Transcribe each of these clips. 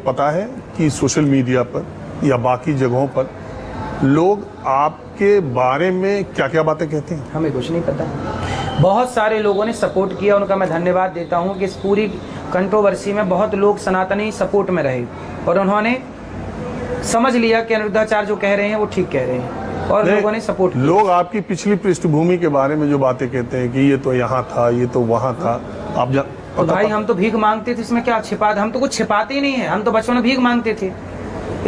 पता है कि सोशल मीडिया पर या बाकी जगहों पर लोग आपके बारे में क्या क्या बातें कहते हैं? हमें कुछ नहीं पता। बहुत सारे लोगों ने सपोर्ट किया, उनका मैं धन्यवाद देता हूं कि इस पूरी कंट्रोवर्सी में बहुत लोग सनातनी सपोर्ट में रहे और उन्होंने समझ लिया कि अनिरुद्धाचार्य जो कह रहे हैं वो ठीक कह रहे हैं और लोगों ने सपोर्ट किया। लोग आपकी पिछली पृष्ठभूमि के बारे में जो बातें कहते हैं कि ये तो यहाँ था, ये तो वहाँ था, आप तो भाई हम तो भीख मांगते थे, इसमें क्या छिपा? हम तो कुछ छिपाते ही नहीं है, हम तो बचपन में भीख मांगते थे,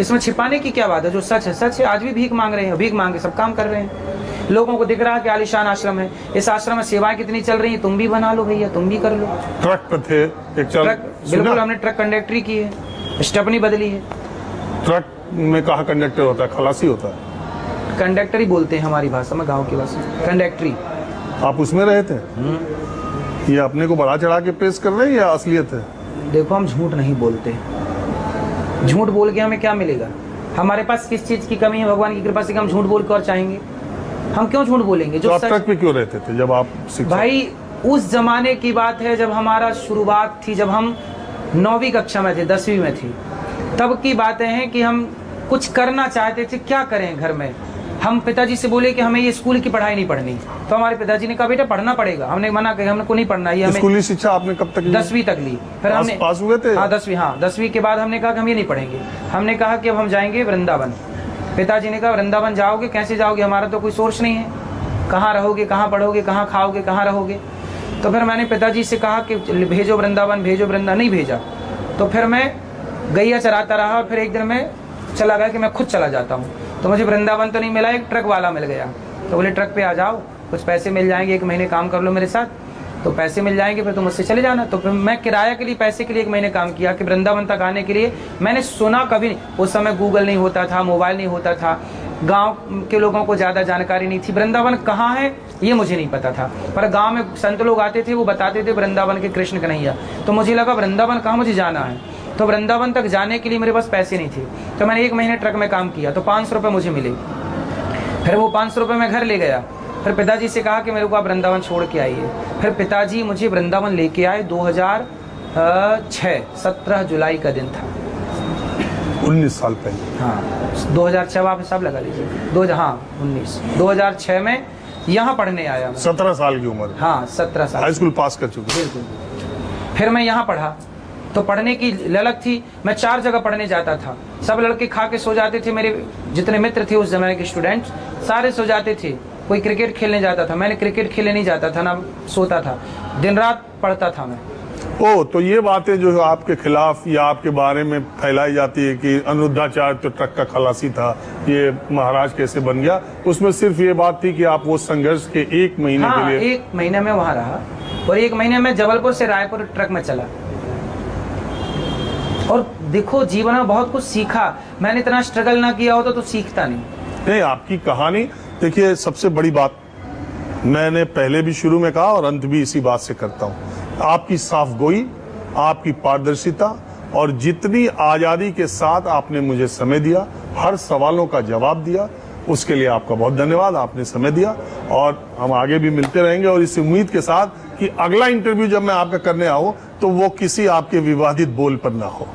इसमें छिपाने की क्या बात है? जो सच है सच है। आज भी भीख मांग रहे हैं, भीख मांग के सब काम कर रहे हैं। लोगों को दिख रहा है कि आलीशान आश्रम है, इस आश्रम में सेवाएं कितनी चल रही है, तुम भी बना लो भैया, तुम भी कर लो। ट्रक पे थे एक बिल्कुल, हमने ट्रक कंडक्टरी की है, स्टेपनी बदली है। ट्रक में कहा कंडक्टर होता है, खलासी होता है? कंडक्टर ही बोलते हैं हमारी भाषा में, गाँव की भाषा में कंडक्टरी। आप उसमें रहे थे? ये अपने को बढ़ा चढ़ा के पेश कर रहे हैं या असलियत है? देखो हम झूठ नहीं बोलते, झूठ बोल के हमें क्या मिलेगा? हमारे पास किस चीज की कमी है भगवान की कृपा से कि हम झूठ बोल के और चाहेंगे? हम क्यों झूठ बोलेंगे? जो आप ट्रक पे क्यों रहते थे जब आप भाई उस जमाने की बात है जब हमारा शुरुआत थी, जब हम 9वीं कक्षा में थे, 10वीं में थी, तब की बातें हैं कि हम कुछ करना चाहते थे। क्या करें घर में? हम पिताजी से बोले कि हमें ये स्कूल की पढ़ाई नहीं पढ़नी, तो हमारे पिताजी ने कहा बेटा पढ़ना पड़ेगा। हमने मना किया, हमको नहीं पढ़ना ये। स्कूली शिक्षा आपने कब तक ली? 10वीं तक ली। फिर हमने पास हुए थे? हाँ 10वीं के बाद हमने कहा कि हम ये नहीं पढ़ेंगे। हमने कहा कि अब हम जाएंगे वृंदावन। पिताजी ने कहा वृंदावन जाओगे? कैसे जाओगे, हमारा तो कोई सोर्स नहीं है, कहाँ रहोगे, कहाँ पढ़ोगे, कहाँ खाओगे, कहाँ रहोगे? तो फिर मैंने पिताजी से कहा कि भेजो वृंदावन, भेजो वृंदावन। नहीं भेजा। तो फिर मैं गैया चराता रहा और फिर एक दिन मैं चला गया कि मैं खुद चला जाता हूँ। तो मुझे वृंदावन तो नहीं मिला, एक ट्रक वाला मिल गया। तो बोले ट्रक पे आ जाओ, कुछ पैसे मिल जाएंगे, 1 महीने काम कर लो मेरे साथ, तो पैसे मिल जाएंगे, फिर तुम मुझसे चले जाना। तो फिर मैं किराया के लिए, पैसे के लिए 1 महीने काम किया कि वृंदावन तक आने के लिए। मैंने सुना कभी नहीं, उस समय गूगल नहीं होता था, मोबाइल नहीं होता था, गांव के लोगों को ज़्यादा जानकारी नहीं थी। वृंदावन कहाँ है ये मुझे नहीं पता था, पर गांव में संत लोग आते थे, वो बताते थे वृंदावन के कृष्ण कन्हैया। तो मुझे लगा वृंदावन कहाँ, मुझे जाना है। तो वृंदावन तक जाने के लिए मेरे पास पैसे नहीं थे, तो मैंने 1 महीने ट्रक में काम किया, तो 500 रुपये मुझे मिले। फिर वो 500 रुपये मैं घर ले गया। फिर पिताजी से कहा कि मेरे को आप वृंदावन छोड़ के आइए। फिर पिताजी मुझे वृंदावन लेके आए 2006, 17 जुलाई का दिन था, 19 साल पहले। हाँ 2006 आप हिसाब लगा लीजिए, 2006 में यहाँ पढ़ने आया। 17 साल की उम्र? हाँ 17 साल। हाई स्कूल पास कर चुके? बिल्कुल। फिर मैं यहाँ पढ़ा, तो पढ़ने की ललक थी। मैं 4 जगह पढ़ने जाता था, सब लड़के खा के सो जाते थे। मेरे जितने मित्र थे उस जमाने के स्टूडेंट सारे सो जाते थे। कोई क्रिकेट खेलने जाता था, मैंने क्रिकेट खेलने नहीं जाता था, ना सोता था, दिन रात पढ़ता था मैं। ओ, तो ये बातें जो आपके खिलाफ या आपके बारे में फैलाई जाती है कि अनिरुद्धाचार्य तो ट्रक का खलासी था, ये महाराज कैसे बन गया, उसमें सिर्फ ये बात थी कि आप वो संघर्ष के 1 महीने के लिए 1 महीने में वहाँ रहा और 1 महीने में जबलपुर से रायपुर ट्रक में चला। और देखो जीवन में बहुत कुछ सीखा। मैंने इतना स्ट्रगल ना किया होता तो सीखता नहीं। आपकी कहानी देखिए, सबसे बड़ी बात मैंने पहले भी शुरू में कहा और अंत भी इसी बात से करता हूँ, आपकी साफ गोई, आपकी पारदर्शिता और जितनी आज़ादी के साथ आपने मुझे समय दिया, हर सवालों का जवाब दिया, उसके लिए आपका बहुत धन्यवाद। आपने समय दिया और हम आगे भी मिलते रहेंगे और इस उम्मीद के साथ कि अगला इंटरव्यू जब मैं आपका करने आऊँ तो वो किसी आपके विवादित बोल पर ना हो।